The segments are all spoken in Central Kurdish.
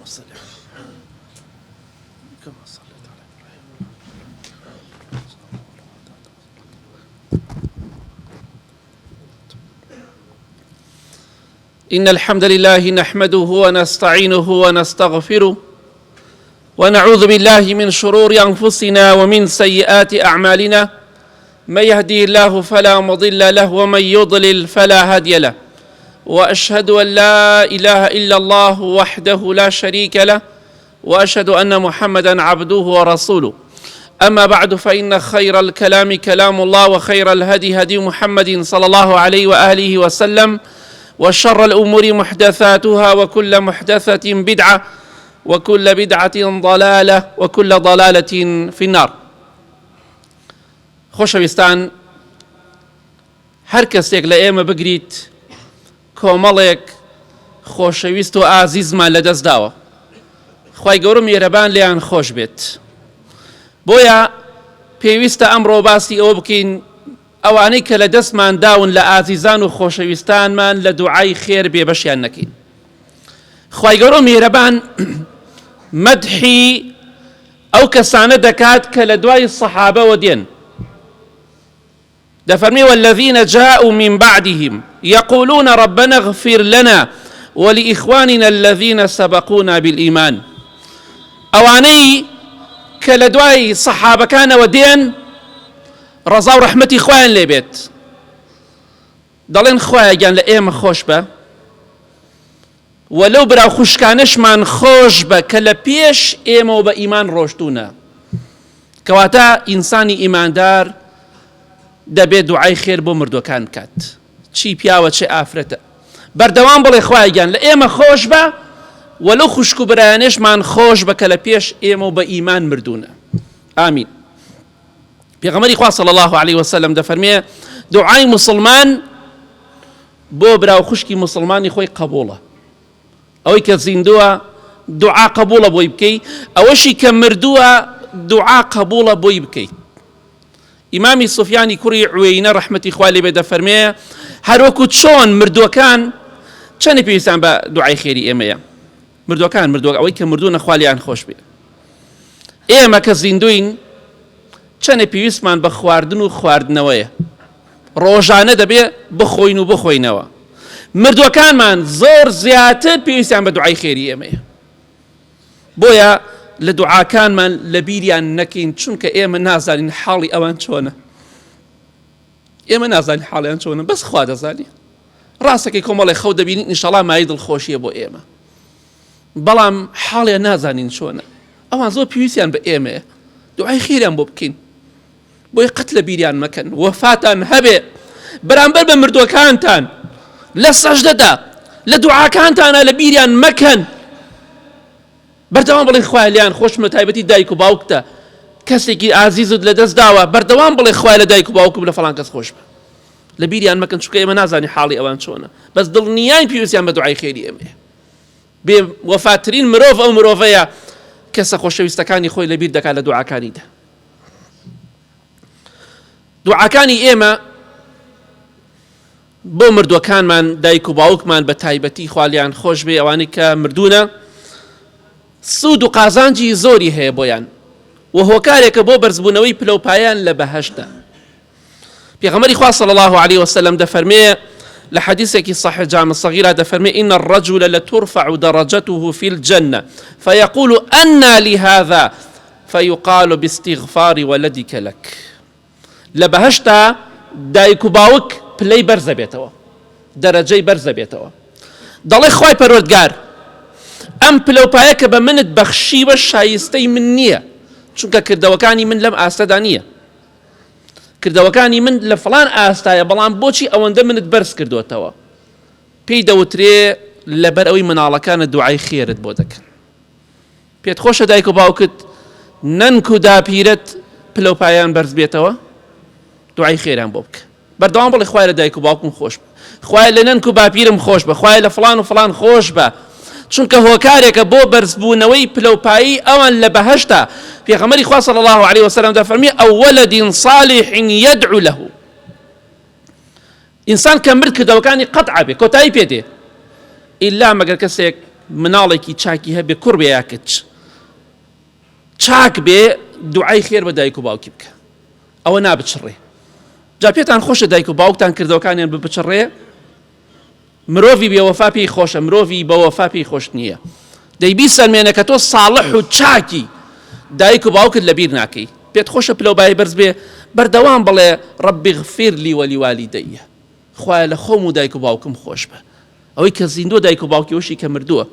صل كما صليت على إبراهيم. إن الحمد لله نحمده ونستعينه ونستغفره ونعوذ بالله من شرور أنفسنا ومن سيئات أعمالنا، من يهدي الله فلا مضل له ومن يضلل فلا هادي له، وأشهد أن لا إله إلا الله وحده لا شريك له، وأشهد أن محمدا عبده ورسوله. أما بعد، فإن خير الكلام كلام الله، وخير الهدي هدي محمد صلى الله عليه وآله وسلم، وشر الأمور محدثاتها، وكل محدثة بدعة، وكل بدعة ضلالة، وكل ضلالة في النار. خۆشەویستان، هەر کەسێک لە ئێمە بگریت کۆمەڵێک خۆشەویست و ئازیزمان لەدەست داوە، خوای گەورە میهرەبان لێیان خۆش بێت. بۆیە پێویستە ئەمڕۆ باسی ئەوە بکەین ئەوانەی کە لە دەستمان داون لە ئازیزان و خۆشەویستانمان لە دوعای خێر بێبەشیان نەکەین. خوای گەورە میهرەبان مەدحی ئەو کەسانە دەکات کە لە دوای سەحابەوە دێن. دفرمي والذين جاءوا من بعدهم يقولون ربنا اغفر لنا ولإخواننا الذين سبقونا بالإيمان. أواني كالدواي صحابة كان ودين رضا ورحمتي خوان لبيت دلين خوايا جان لأيما خوش با ولو برا خوش كانش من خوش با كالبيش ايما وبا إيمان روشتونا كواتا إنساني إيمان دار دەبێت دوعای خێر بۆ مردوەکان بکات، چی پیاوە چێ ئافرەتە. بەردەوام بڵێ خوای گیان لە ئێمە خۆش بە وەلو خوشک و برایانێشمان خۆش بە کە لە پێش ئێمە و بە ئیمان مردوونە. ئامین. پێغەمبەری خوا صلی الله علیه وسلم دەفەرمێ دوعای موسڵمان بۆ برا و خوشکی موسڵمانی خۆی قبوڵە. ئەوەی کە زیندووە دوعا قبوڵە بۆی بکەی، ئەوەشی کە مردووە دوعا قبوڵە بۆی بکەیت. ئیمامی سوفیانی کوڕی عوێینە ڕەحمەتی خوا لێ بێ دەفەرمێ هەروەکو چۆن مردووەکان چەندی پێویستیان بە دوعای خێری ئێمەیە. مردووەکان ئەوەی کە مردوونە خوا لێیان خۆش بێ. ئێمە کە زیندوین چەندی پێویستمان بە خواردن و خواردنەوەیە، ڕۆژانە دەبێ بخۆین و بخۆینەوە. مردووەکانمان زۆر زیاتر پێویستیان بە دوعای خێری ئێمەیە. بۆیە لە دوعاکانمان لە بیریان نەکەین، چونکە ئێمە نازانین حاڵی ئەوان چۆنە. ئێمە نازانین حاڵیان چۆنە، بەس خوا دەزانی. ڕاستەکەی کۆمەڵی خەو دەبینین ئینشەڵا مای دڵخۆشیە بۆ ئێمە، بەڵام حاڵیان نازانین چۆنە. ئەوان زۆر پێویستیان بە ئێمەیە، دوعای خێریان بۆ بکەین، بۆی قەت لە بیریان مەکەن. وەفاتان هەبێ بەرامبەر بە مردووەکانتان لە سەجدەدا لە دوعاکانتانە لە بیریان مەکەن. بەردەوام بڵێ خوای لیان خۆشمە، تایبەتی دایک و باوکتە، کەسێکی ئازیزت لە دەست داوە، بەردەوام بڵێ خوای لە دایک و باوکم لە فەڵان کەس خۆش بە. لە بیریان مەکەن، چونکە ئێمە نازانی حاڵی ئەوان چۆنە، بەس دڵنیان پێویستیان بە دوعای خێری ئێمەیە. بێ وەفاترین مرۆڤ ئەو مرۆڤەیە کەسە خۆشەویستەکانی خۆی لەبیر دەکات لە دوعاکانیدا. دوعاکانی ئێمە بۆ مردووەکانمان دایک و باوکمان بە تایبەتی خوا لیان خۆش بێ، ئەوانەی کە مردوونە سوود و قازانجی زۆری هەیە بۆیان و هۆکارێکە بۆ بەرزبوونەوەی پلەپایان لە بەهەشتە. پێغەمبەری خوا صلی الله علیه وسلم دەفەرمێ لە حەدیثێکی صحیح جامع صغیرە دەفەرمێ إن الرجل لترفع درجته في الجنة فيقول أنى لهذا فيقال باستغفار ولدك لك. لە بەهەشتا دایک و باوک پلەی بەرزە بێتەوە، دەرەجەی بەرزە بێتەوە. دەڵێ خوای پەروەردگار ئەم پلەپایە کە بە منت بەخشیوە شایستەی من نییە، چونکە کردەوەکانی من لەم ئاستەدا نییە، کردەوەکانی من لە فڵان ئاستایە، بەڵام بۆچی ئەوەندە منت بەرز کردوتەوە؟ پێی دەوترێ لەبەر ئەوەی مناڵەکانە دوعای خێرت بۆ دەکەن. پێت خۆشە دایک و باوکت نەنک و داپیرت پلەپایان بەرز بێتەوە؟ دوعای خێران بۆ بکە. بەردەوام بڵێ خوای لە دایک و باوکم خۆش بە، خوای لە نەنک و باپیرم خۆش بە، خوای لە فڵان و فڵان خۆش بە، چونکە هۆکارێکە بۆ بەرزبوونەوەی پلەپایی ئەوان لە بەهەشتا. پێغەمبەری خوا صلی الله علیه وسلم دەفەرمێ ئەو وەلەد صالح يدعو له. ئینسان کە مرد کردەوەکانی قەتع بێ، کۆتایی پێدێ، ئیلا مەگەر کەسێک مناڵێکی چاکی هەبێ کوڕ بێ یا کچ چاک بێ دوعای خێر بە دایک و باوکی بکە ئەوە نابچڕێ. جا پێتان خۆشە دایک و باوکتان کردەوەکانیان بچڕێ؟ مرۆڤی بێوەفا پێی خۆشە، مرۆڤی بەوەفا پێی خۆش نییە. دەیبیسەلمێنە کە تۆ ساڵح و چاکی دایک و باوکت لەبیر ناکەی، پێت خۆشە پلەبای بەرز بێ بەردەوام بڵێ ڕەبی غفیر لی وەلیوالیدەیە، خوایە لە خۆم و دایک و باوکم خۆش بە. ئەوەی کە زیندوە دایک و باوکی وشی کە مردووە،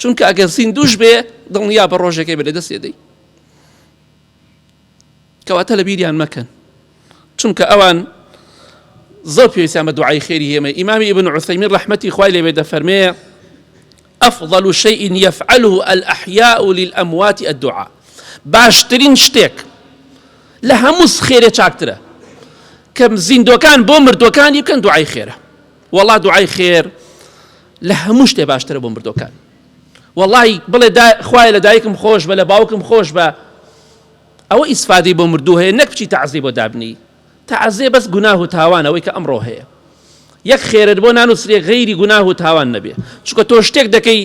چونکە ئەگەر زیندوش بێ دڵنیا بە ڕۆژێکی بێ لەدەست دەی، کەواتە لە بیریان مەکەن، چونکە ئەوان زۆر پێویستیان بە دوعای خێری هێمە. ئیمامی ئیبن عوثەیمین ڕەحمەتی خوای لێ بێ دەفەرمێ أفضل شيء يفعله الأحياء للأموات الدعاء. باشترین شتێک لە هەموو خێرێ چاکترە کە زیندوەکان بۆ مردوەکانی بکەن دوعای خێرە. وەڵا دوعای خێر لە هەموو شتێ باشترە بۆ مردوەکان. وەڵی بڵێ خوایە لە دایکم خۆش بە، لە باوکم خۆش بە، ئەوە ئیسفادەی بۆ مردوو هەیە، نەک بچی تەعزیێ بۆ دابنی. تەعزیێ بەس گوناه و تاوان ئەوەی کە ئەمڕۆ هەیە. یەک خێرت بۆ نانووسێ غەیری گوناه و تاوان نەبێ، چونکە تۆ شتێک دەکەی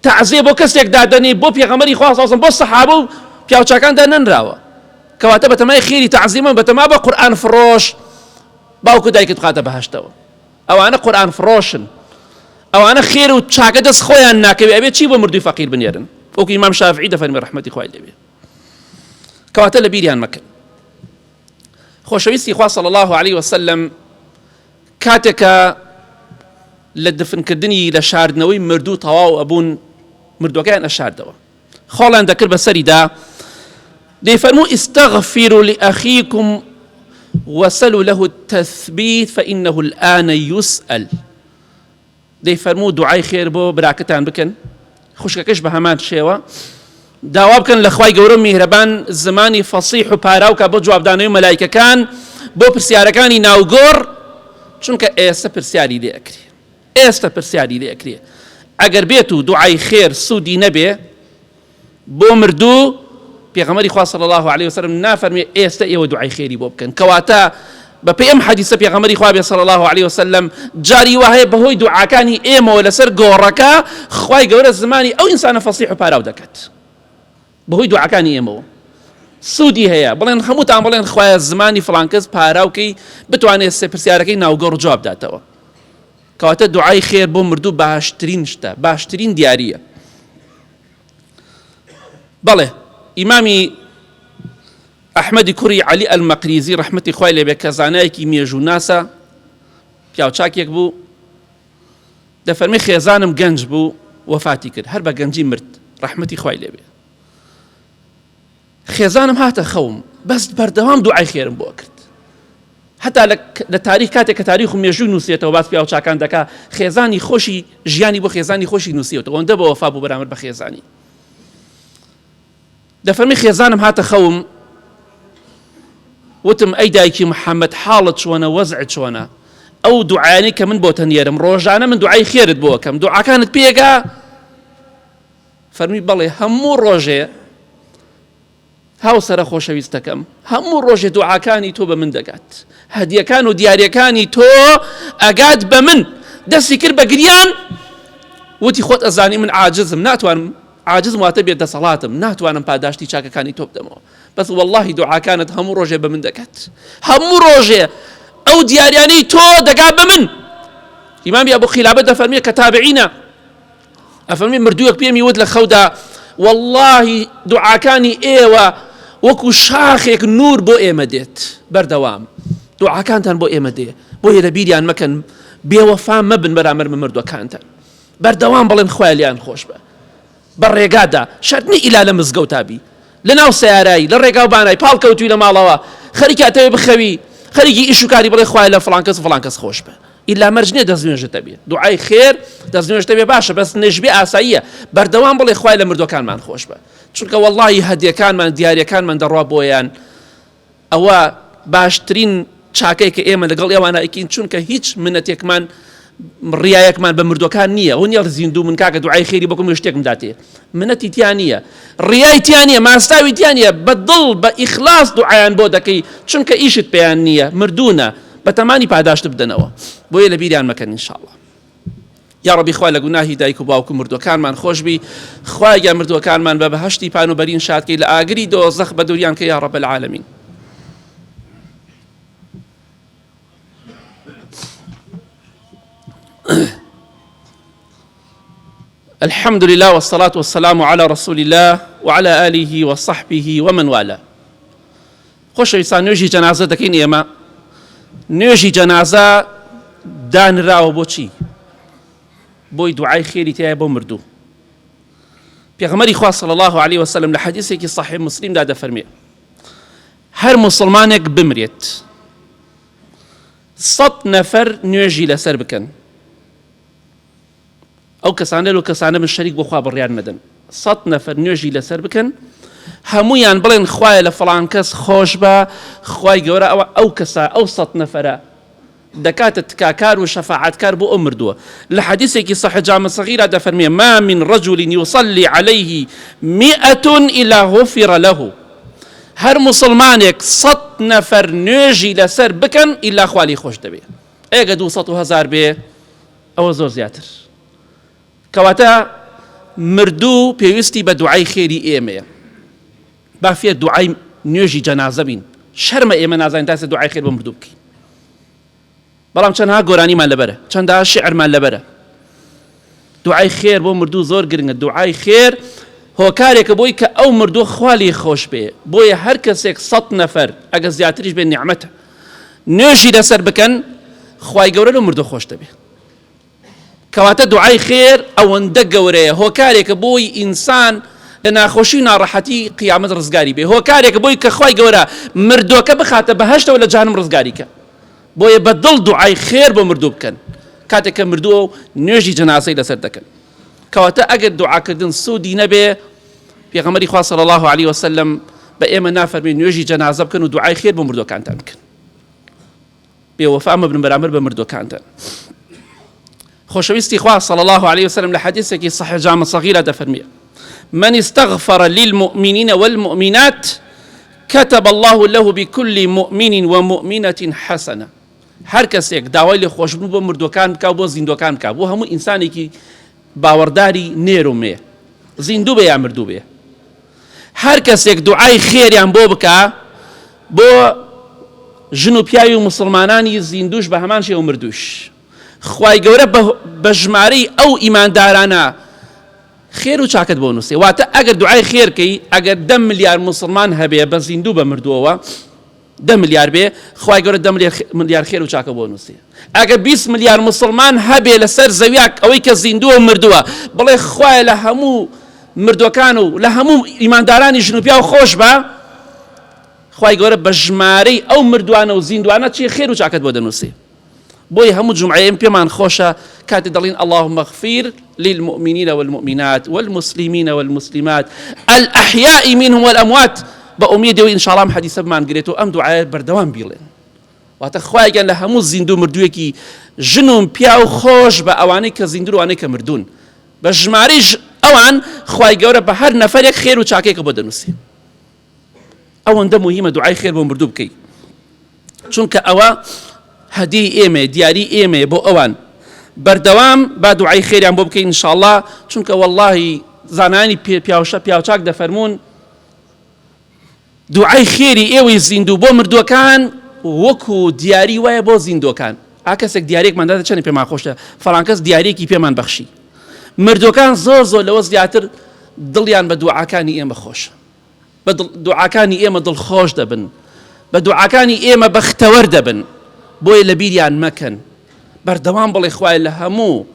تەعزیێ بۆ کەسێک دادەنی، بۆ پێغەمبەری خوا صلی الله علیه و سلم، بۆ سەحابە و پیاوچاکاندا نەنراوە، کەواتە بەتەمای خێری تەعزیمە بەتەما بە قورئان فڕۆش باوکو دایکت بخاتە بەهەشتەوە. ئەوانە قورئان فڕۆشن، ئەوانە خێر و چاکە دەست خۆیان ناکەوێ، ئەبێ چی بۆ مردووی فەقیر بنێرن. وەکو ئیمام شافعی دەفەرمێ ڕەحمەتی خوای لێ بێ. کەواتە لە بیریان مەکەن. خۆشەویستی خوا صلی الله علیه وسلم کاتێکە لە دفنکردنی لە شاردنەوەی مردوو تەواو ئەبوون، مردوەکەیان ئەشاردەوە، خۆڵیان دەکرد بەسەریدا، دەیفەرموو استغفروا لأخيكم وسلوا له التثبيت فإنه الآن يسأل. دەیفەرموو دوعای خێر بۆ براکەتان بکەن، خوشکەکەش بە هەمان شێوە داوا بکەن لە خوای گەورە میهرەبان زمانی فەسیح و پاراوکە بۆ جوابدانەوەی مەلایکەکان بۆ پرسیارەکانی ناوگۆڕ، چونکە ئێستا پرسیاری لێ ئەکرێ، ئێستا پرسیاری لێ ئەکرێ. ئەگەر بێت و دوعای خێر سوودی نەبێ بۆ مردوو، پێغەمبەری خوا صلی الله علیه وسلم نافەرمێ ئێستا ئێوە دوعای خێری بۆ بکەن. کەواتە بە پێی ئەم حەدیسە پێغەمبەری خوا بێ صلی الله علیه وسلم جاری وهەیە بەهۆی دوعاکانی ئێمەوە لەسەر گۆڕەکە خوای گەورە زمانی ئەو ئینسانە فەسیح و پاراو دەکات، بەهۆی دوعاکانی ئێمەوە سوودی هەیە. بڵێن هەمووتان بڵێن خوایە زمانی فڵان کەس پاراوکەی بتوانێت پرسیارەکەی ناوگۆڕ جواب داتەوە. کەواتە دوعای خێر بۆ مردوو باشترین شتە، باشترین دیاریە. بەڵێ ئیمامی ئەحمەدی کوڕی عەلی ئەلمەقریزی ڕەحمەتی خوای لێ بێ کە زانایەکی مێژوو ناسە، پیاوچاکێک بوو، دەفەرمێ خێزانم گەنج بوو وەفاتی کرد، هەر بە گەنجی مرد، ڕەحمەتی خوای لێ بێ. خێزانم هاتە خەوم، بەس بەردەوام دوعای خێرم بۆ کرد. هەتا لە تاریخ کاتێک کە تاریخ و مێژووی نووسێتەوە باس پیاوچاکان دەکا خێزانی خۆشی ژیانی بۆ خێزانی خۆشی نووسێتەوە، ئەوەندە بە وەفا بوو بەرامبەر بە خێزانی. دەفەرمێ خێزانم هاتە خەوم، وتم ئەی دایکی محەممەد حاڵت چۆنە، وەزعت چۆنە؟ ئەو دوعایانەی کە من بۆتە نێرم ڕۆژانە من دوعای خێرت بۆ ئەکەم، دوعاکانت پێگا؟ فەرمی بەڵێ هەموو ڕۆژێ هاوسەرە خۆشەویستەکەم، هەموو ڕۆژێ دوعاکانی تۆ بە من دەگات، هەدیەکان و دیاریەکانی تۆ ئەگات بە من. دەستی کرد بە گریان، وتی خۆت ئەزانی من عاجزم، ناتوانم، عاجزم واتە بێت دەسەڵاتم، ناتوانم پاداشتی چاکەکانی تۆ بدەمەوە، بەس وەڵڵاهی دوعاکانت هەموو ڕۆژێ بە من دەکات، هەموو ڕۆژێ ئەو دیاریانەی تۆ دەگات بە من. ئیمامی ئەبوو خیلابە دەفەرمێ کە تابعینە، ئەفەرمێ مردووەک پێمی وت لە خەودا واللهی دوعاکانی ئێوە وەکو شاخێک نور بۆ ئێمە دێت، بەردەوام دوعاکانتان بۆ ئێمە دێ، بۆیە لە بیریان مەکەن، بێوەفا مەبن بەرامبەر مردوەکانتان، بەردەوام بڵێن خوای لیان خۆش بە. بە ڕێگادا شەرنی ئیلا لە مزگەوتابی، لە ناو سیارایی، لە ڕێگا و بانای پاڵکەوتوی لە ماڵەوە، خەریکی ئەتەوێ بخەوی، خەریکی ئیش و کاری بڵێ خوای لە فڵان کەس فڵان کەس خۆش بە. ئیلا مەرج نییە دەستنوێژتە بێ، دوعای خێر دەستنوێژتە بێ باشە، بەس نێژبێ ئاساییە، بەردەوام بڵێ خوای لە مردوەکانمان خۆش بە، چونکە وەڵڵاهی هەدیەکانمان دیاریەکانمان دەڕوا بۆیان، ئەوە باشترین چاکەی کە ئێمە لەگەڵ ئێوانە ئەکەین، چونکە هیچ منەتێکمان ڕیایەکمان بە مردوەکان نییە. ئەو نیە زیندوو من کاکە دوعای خێری بکەم شتێکم داتێ، منەتی تیان نییە، ڕیای تیان نییە، ماستاوی تیان نییە، بە دڵ بە ئیخلاص دوعایان بۆ دەکەی، چونکە ئیشت پێیان نییە، مردوونە، بەتەمانی پاداشت بدەنەوە. بۆیە لە بیریان مەکەن ئینشاءڵڵا. یا ڕەبی خوا لە گوناهی دایک و باوک و مردوەکانمان خۆش بی، خوای گیان مردوەکانمان بە بەهەشتی پان و بەرین شادکەی لە ئاگری دۆزەخ بە دووریان کە یا ڕەب العالەمین. الحمد لله والصلاة والسلام على رسول الله وعلى آله وصحبه ومن والاه. خۆشەویستان، نوێژی جەنازە دەکەین ئێمە. نوێژی جەنازە دانراوە بۆچی؟ بۆی دوعای خێری تایە بۆ مردوو. پێغەمبەری خوا صلی الله عليه وسلم لە حەدیثێکی صحیح مسلمدا دەفەرمێ هەر موسڵمانێک بمرێت 100 نەفەر نوێژی لەسەر بکەن، ئەو کەسانە لەو کەسانە من شەریک بۆ خوا بڕیان نەدەن، 100 نەفەر نوێژی لەسەر بکەن، هەموویان بڵێن خوایە لە فڵان کەس خۆش بە، خوای گەورە ئەو کەسە ئەو 100 نەفەرە دەکاتە تکاکار و شەفاعەتکار بۆ ئەو مردووە. لە حەدیثێکی صحیح جامع صغیرە دەفەرمێ ما من رجل يصلي عليه 100 إلا غفر له. هەر موسڵمانێک 100 نەفەر نوێژی لەسەر بکەن ئیلا خوا لێی خۆش دەبێ. ئەگە 200 و هەزار بێ ئەوە زۆر زیاتر. کەواتە مردوو پێویستی بە دوعای خێری ئێمەیە. با فێر دوعای نوێژی جەنازە بین. شەرمە ئێمە نازانین تاسە دوعای خێر بۆ مردوو بکەین. بەڵام چەندها گۆرانیمان لەبەرە، چەندها شعرمان لەبەرە. دوعای خێر بۆ مردوو زۆر گرنگە. دوعای خێر هۆکارێکە بۆی کە ئەو مردوو خوا لێی خۆش بێ. بۆیە هەر کەسێک 100 نەفەر ئەگە زیاتریش بێ نیعمەتە نوێژی لەسەر بکەن، خوای گەورە لەو مردوو خۆش دەبێ. کەواتە دوعای خێر ئەوەندە گەورەیە، هۆکارێکە بۆی ئینسان لە ناخۆشی ناڕەحەتی قیامەت ڕزگاری بێ، هۆکارێکە بۆی کە خوای گەورە مردووەکە بخاتە بەهەشتەوە لە جانم ڕزگاریکە. بۆیە بەدڵ دوعای خێر بۆ مردوو بکەن کاتێک کە مردووە نوێژی جەنازەی لەسەر دەکەن. کەواتە ئەگەر دوعاکردن سوودی نەبێ، پێغەمبەری خوا صلی الله عليه وسلم بە ئێمە نافەرمێ نوێژی جەنازە بکەن و دوعای خێر بۆ مردووەکانتان بکەن. بێوەفا مەبن بەرامبەر بە مردووەکانتان. خۆشەویستی خوا صلی الله عليه وسلم لە حەدیثێکی صحیح جامع صغیرە دەفەرمێ من استغفر للمؤمنين والمؤمنات كتب الله له بكل مؤمن ومؤمنة حسنة. هەر کەسێک داوای لێ خۆشبوون بۆ مردوەکان بکە و بۆ زیندوەکان بکە، بۆ هەموو ئینسانێکی باوەڕداری نێرومێ، زیندوو بێ یا مردوو بێ. هەر کەسێک دوعای خێریان بۆ بکە بۆ ژن و پیاوی و مسلمانانی زیندوش بە هەمان شێوە مردوش، خوای گەورە بە ژمارەی ئەو ئیماندارانە خێر و چاکت بۆ نووسێ. واتە ئەگەر دوعای خێرکەی، ئەگەر 10 ملیار مسلمان هەبێ بە زیندوو بە مردووەوە 10 ملیار بێ، خوای گەورە 10 ملیار خێر و چاکە بۆ نووسێ. ئەگەر 20 ملیار مسلمان هەبێ لەسەر زەویاک ئەوەی کە زیندووە و مردووە، بڵێ خوایە لە هەموو مردوەکان و لە هەموو ئیماندارانی ژن و پیا و خۆش بە، خوای گەورە بە ژمارەی ئەو مردوانە و زیندوانە چی خێر و چاکت بۆ دەنووسێ. بۆی هەموو جمعەیە پێمان خۆشە کاتێ دەڵین اللهم اغفر للمؤمنين والمؤمنات والمسلمين والمسلمات الأحياء منهم والأموات، بأميدي إن شاء الله حديث بمان قريتو أم دعاء بردوام بيلين. واتە خوای گەن لە هەموو زیندوو مردوویەکی ژن و پیا و خۆش بە ئەوانەی کە زیندوو و ئەوانەی کە مردوون، بە ژمارەی ئەوان خوای گەورە بە هەر نەفەرێک خێر و چاکێکە بۆ دەنووسێ. ئەوەندە موهیمە دوعای خێر بۆ مردوو بکەی، چونکە ئەوە هەدیی ئێمە، دیاری ئێمە بۆ ئەوان. بەردەوام با دوعای خێریان بۆ بکەین ئینشاءالله، چونکە وەڵڵاهی زانانی پیاوچاک دەفەرمون دوعای خێری ئێوەی زیندوو بۆ مردووەکان وەکو دیاری وایە بۆ زیندوەکان. کەسێک دیارێکماندا چەندی پێمان خۆشە، فەڵان کەس دیارێکی پێمان بەخشی. مردوەکان زۆر لەوە زیاتر دڵیان بە دوعاکانی ئێمە خۆشە، بە دوعاکانی ئێمە دڵخۆش دەبن، بە دوعاکانی ئێمە بەختەوەر دەبن. بۆیە لە بیریان مەکەن، بەردەوام بڵێ خوای لە هەموو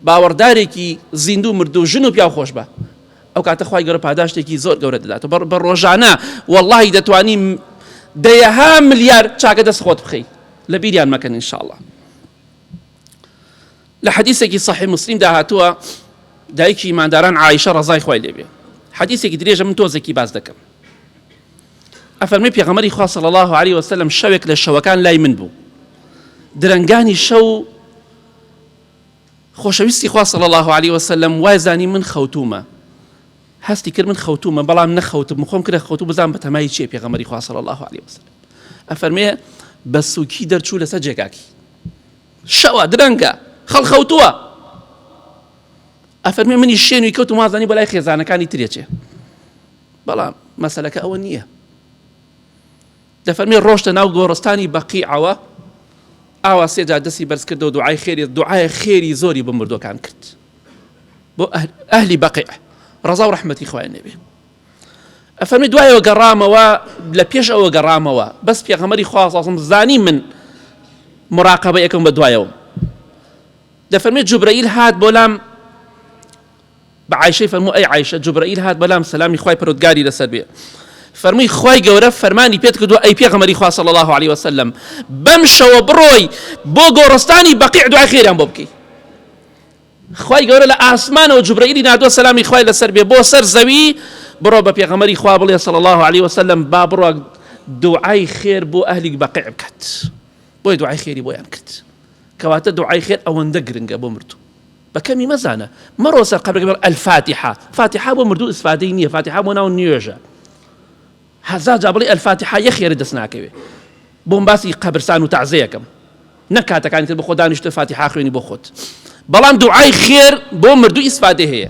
باوەڕدارێکی زیندوو مردوو ژن و پیا خۆش بە. ئەو کاتە خوای گەورە پاداشتێکی زۆر گەورە دەداتەوە. بە ڕۆژانە وەڵڵاهی دەتوانیم دەیەها ملیار چاکە دەست خۆت بخەی. لە بیریان مەکەن ئینشاءالله. لە حەدیثێکی صحیح مسلمدا هاتووە دایکی ئیمانداران عایشە ڕەزای خوای لێ بێ. حەدیثێکی درێژە من تۆزێکی باز دەکەم. ئەفەرمێ پێغەمبەری خوا صلی الله عليه وسلم شەوێک لە شەوەکان لای من بوو، درەنگانی شەو خۆشەویستی خوا صلی الله عليه وسلم وای زانی من خەوتومە، هەستی کرد من خەوتومە بەڵام نەخەوتم، خۆم کرد خەوتوم بزانم بەتەمای چییە. پێغەمبەری خوا صلی الله عليه وسلم ئەفەرمێ بە سووکی دەرچوو لەسەر جێگاکی، شەوە درەنگە خەڵخەوتووە، ئەفەرمێ منی شوێنی کەوت و مازانی بەلای خێزانەکانی ترێچێ، بەڵام مەسەلەکە ئەوە نییە. دەفەرمێ ڕۆشتە ناو گۆڕستانی بەقیعەوە، ئاوا سێجا دەستی بەرز کردەوە دوعای خێری زۆری بە مردوەکان کرد بۆ ئەهلی بەقیع ڕەزا و ڕەحمەتی خوای نەبێ. ئەفەرمی دوایەوە گەڕامەوە، لە پێش ئەوە گەڕامەوە، بەس پێغەمبەری خوا صلی الله عەلەیهی وسەلەم زانی من مراقبە یەکەم بە دوایەوە. دەفەرمێت جوبرەئیل هات بۆ لام، بە عایشەی فەرموو ئەی عایشە جوبرەئیل هات بە لام سەلامی خوای پەروەردگاری لەسەر بێ، فەرمووی خوای گەورە فەرمانی پێت کردووە ئەی پێغەمبەری خوا صلی الله عەلەیهی وسەلەم بەم شەوە بڕۆی بۆ گۆڕستانی بەقیع دوعای خێریان بۆ بکەی. خوای گەورە لە ئاسمانەوە جوبرەئیلی نادووە سەلامی خوای لەسەر بێ بۆ سەر زەوی، بڕۆ بە پێغەمبەری خوا بڵێ صلی الله عەلەیهی وسەلەم با بڕۆ دوعای خێر بۆ ئەهلی بەقیع بکات، بۆی دوعای خێری بۆیان کرد. کەواتە دوعای خێر ئەوەندە گرنگە بۆ مردوو، بەکەمی مەزانە مەڕۆ سەر قەبرێک بڵێ ئەلفاتیحە، فاتیحە بۆ مردوو ئیسفادەی نییە، فاتیحە بۆ ناو نوێژە. هەزار جا بڵێ ئەلفاتیحە یەک خێرت دەست ناکەوێ، بۆم باسی قەبرستان و تەعزیەکەم نەک کاتەکانی تر بە خۆ دانیشتە فاتیحە خوێنی بۆ خۆت، بەڵام دوعای خێر بۆ مردوو ئیسفادە هەیە.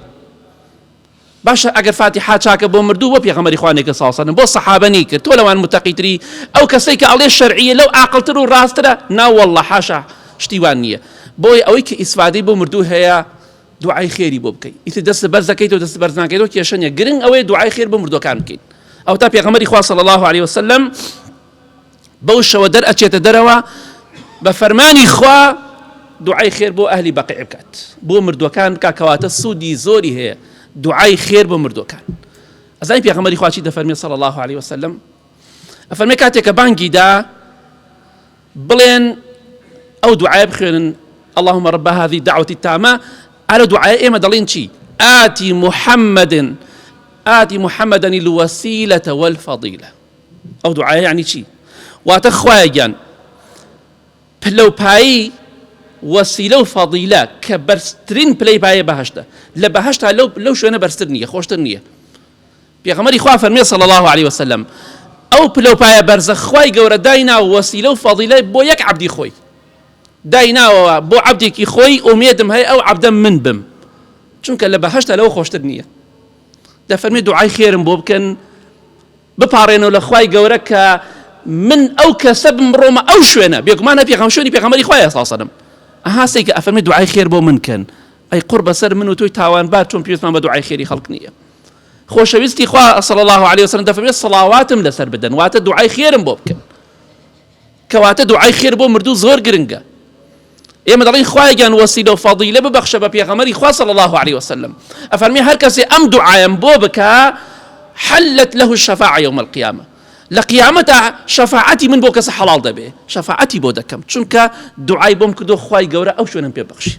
باشە ئەگەر فاتیحە چاکە بۆ مردوو بۆ پێغەمبەری خوا نێکە صلی الله عەلەیهی وسەلەم بۆ سەحابە نیکرد، تۆ لەوان متەقیتری ئەو کەسەی کە ئەڵێ شەرعیە لەو عاقڵتر و ڕاسترە نا وەڵڵە حاشا شتیوان نییە. بۆی ئەوەی کە ئیسفادەی بۆ مردوو هەیە دوعای خێری بۆ بکەیت، ئیتر دەست بەرز دەکەیتەوە دەست بەرز ناکەیتەوە کێشە نییە، گرنگ ئەوەیە دوعای خێر بۆ مردوەکان بکەین. ئەو تا پێغەمبەری خوا صلی الله عەلەیهی وسەلەم بەو شەوە دەرئەچێتە دەرەوە بە فەرمانی خوا دوعای خێر بۆ ئەهلی بەقیع بکات، بۆ مردوەکان بکات، کەواتە سوودی زۆری هەیە دوعای خێر بۆ مردوەکان. ئەزانی پێغەمبەری خوا چی دەفەرمێ صلی الله عەلەیهی وسەلەم؟ ئەفەرمێ کاتێک کە بانگی دا بڵێن ئەو دوعای بخوێنن اللهم رب هذه الدعوة التامة، على دعاء ئێمە دەڵێن چی؟ آتي محمدا الوسيلة والفضيلة. أو دعاء يعني شي واتخوايا جان بلو باي وسيلة وفضيلة كبرسترين بلاي باي بهشتا لبهشتا لو شو أنا برسترنية خوشترنية بيغمري خوا فرمي صلى الله عليه وسلم أو بلو باي برزخ خواي جورا داينا وسيلة وفضيلة بو يك عبدي خوي داينا بو عبدي خوي أميدم هاي أو عبدا من بم چونکە لە بەهەشتا لەوە خۆشتر نییە. دەفەرمێ دوعای خێرم بۆ بکەن بپارێنەوە لە خوای گەورە کە من ئەو کەسە بمڕۆمە ئەو شوێنە بێگومانە شوێنی پێغەمبەری خوایە صلی الله عەلەیهی وسەلەم. ئەهاسەی کە ئەفەرمێ دوعای خێر بۆ من کەن، ئەی قوڕ بەسەر من و تۆی تاوانبار چۆن پێویستمان بە دوعای خێری خەڵک نییە. خۆشەویستی خوا صلی الله عەلەیهی وسەلەم دەفەرمێ سەڵاواتم لەسەر بدەن، واتە دوعای خێرم بۆ بکەن، کەواتە دوعای خێر بۆ مردوو زۆر گرنگە. ئێمە دەڵێن خوای گیان وەسیلە و فەضیلە ببەخشە بە پێغەمبەری خوا صلی الله عەلەیهی وسەلەم. ئەفەرمێ هەر کەسێ ئەم دوعایم بۆ بکە حلت له الشفاعة يوم القيامة، لقيامة شفاعتي من بۆ کەسە حەڵاڵ دەبێ، شفاعتی بۆ دەکەم چونکە دوعای بۆم کردو خوای گەورە ئەو شوێنم پێ بەخشی.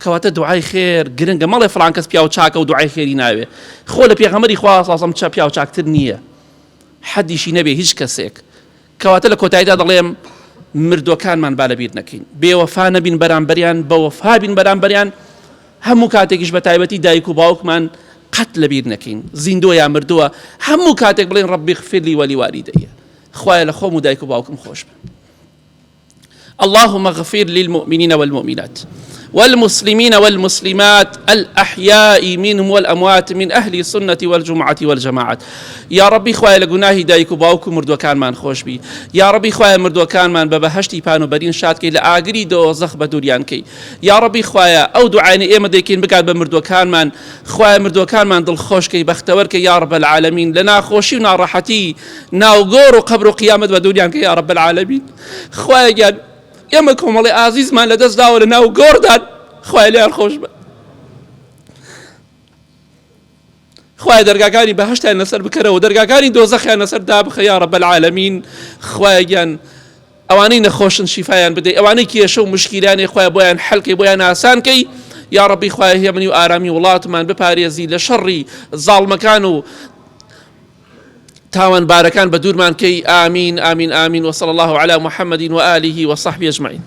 کەواتە دوعای خێر گرنگە، مەڵێ فڵان کەس پیاو چاکە و دوعای خێری ناوێ، خۆ لە پێغەمبەری خوا صلی الله عەلەیهی وسەلەم پیاو چاکتر نییە، حەدیشی نەبێ هیچ کەسێک. کەواتە لە کۆتاییدا دەڵێم مردوەکانمان با لەبیر نەکەین، بێوەفا نەبین بەرامبەریان، بەوەفا بین بەرامبەریان، هەموو کاتێکیش بە تایبەتی دایک و باوکمان قەت لەبیر نەکەین، زیندووە یا مردووە، هەموو کاتێک بڵێن ڕەبی اغفر لي ولوالدي، خوایە لە خۆم و دایک و باوکم خۆش بن. اللهم اغفر للمؤمنين والمؤمنات والمسلمين والمسلمات الأحياء منهم والأموات من أهل السنة والجمعة والجماعات. يا ربي خوايا لقناهي دايكو باوكو مردو كان من خوش بي، يا ربي خوايا مردو كان من ببهشتي بانو برين شاد كي لآقري دو زخ بدوريان كي، يا ربي خوايا أو دعاني إيما ديكين بقاد بمردو كان من خوايا مردو كان من دل خوش كي بختور كي يا رب العالمين، لنا خوشي ونا راحتي ناوغور وقبر قيامة بدوريان كي يا رب العالمين. خوايا جان ئێمە کۆمەڵی ئازیزمان لەدەست داوە لە ناو گۆڕدان، خوای لێیان خۆش بە، خوای دەرگاکانی بەهەشتیان لەسەر بکەرەوە، دەرگاکانی دۆزەخیان لەسەر دابخە یا رب العالمین. خوای گیان ئەوانەی نەخۆشن شیفایان بدەی، ئەوانەی کێشە و مشکیلانێ خوای بۆیان حەڵکەی بۆیان ئاسان کەی یا ربی. خوای هێمنی و ئارامی وڵاتمان بپارێزی لە شەڕی زاڵمەکان و تاوان باركان بدور مان كي آمين آمين آمين. وصلى الله على محمد وآله وصحبه أجمعين.